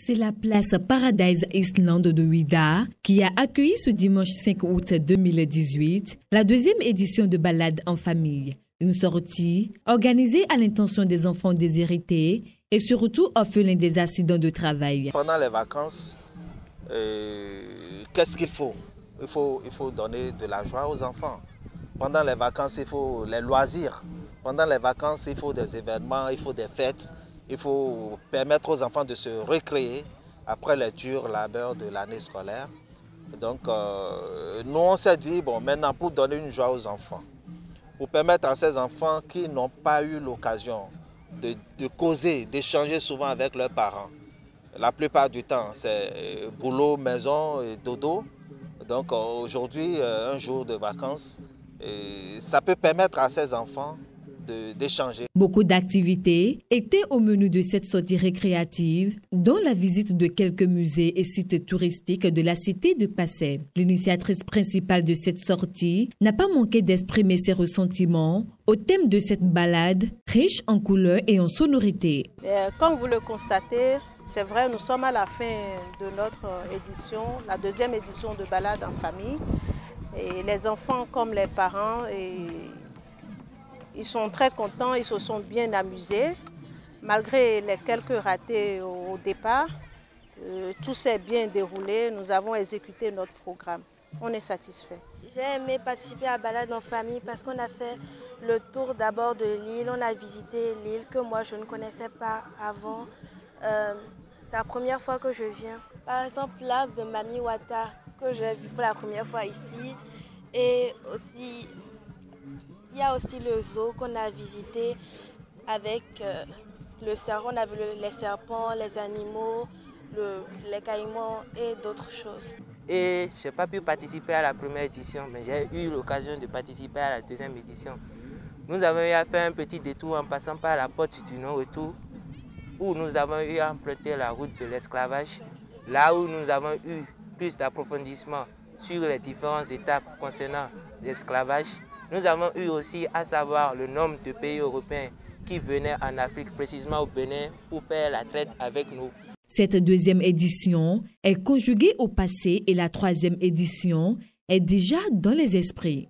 C'est la place Paradise Island de Ouidah qui a accueilli ce dimanche 5 août 2018 la deuxième édition de Balade en famille. Une sortie organisée à l'intention des enfants déshérités et surtout orphelins des accidents de travail. Pendant les vacances, qu'est-ce qu'il faut? Il faut donner de la joie aux enfants. Pendant les vacances, il faut les loisirs. Pendant les vacances, il faut des événements, il faut des fêtes. Il faut permettre aux enfants de se recréer après les durs labeurs de l'année scolaire. Donc, nous, on s'est dit, bon, maintenant, pour donner une joie aux enfants, pour permettre à ces enfants qui n'ont pas eu l'occasion de causer, d'échanger souvent avec leurs parents. La plupart du temps, c'est boulot, maison, et dodo. Donc, aujourd'hui, un jour de vacances, ça peut permettre à ces enfants d'échanger. Beaucoup d'activités étaient au menu de cette sortie récréative, dont la visite de quelques musées et sites touristiques de la cité de Passé. L'initiatrice principale de cette sortie n'a pas manqué d'exprimer ses ressentiments au thème de cette balade, riche en couleurs et en sonorités. Comme vous le constatez, c'est vrai, nous sommes à la fin de notre édition, la deuxième édition de Balade en famille. Et les enfants comme les parents, ils sont très contents, ils se sont bien amusés. Malgré les quelques ratés au départ, tout s'est bien déroulé. Nous avons exécuté notre programme. On est satisfait. J'ai aimé participer à Balade en famille parce qu'on a fait le tour d'abord de l'île. On a visité l'île que moi je ne connaissais pas avant. C'est la première fois que je viens. Par exemple, l'arbre de Mami Wata que j'ai vu pour la première fois ici. Et aussi, il y a aussi le zoo qu'on a visité avec le serpent. On a vu les serpents, les animaux, les caïmans et d'autres choses. Et je n'ai pas pu participer à la première édition, mais j'ai eu l'occasion de participer à la deuxième édition. Nous avons eu à faire un petit détour en passant par la porte du non-retour, où nous avons eu à emprunter la route de l'esclavage, là où nous avons eu plus d'approfondissement sur les différentes étapes concernant l'esclavage. Nous avons eu aussi à savoir le nombre de pays européens qui venaient en Afrique, précisément au Bénin, pour faire la traite avec nous. Cette deuxième édition est conjuguée au passé et la troisième édition est déjà dans les esprits.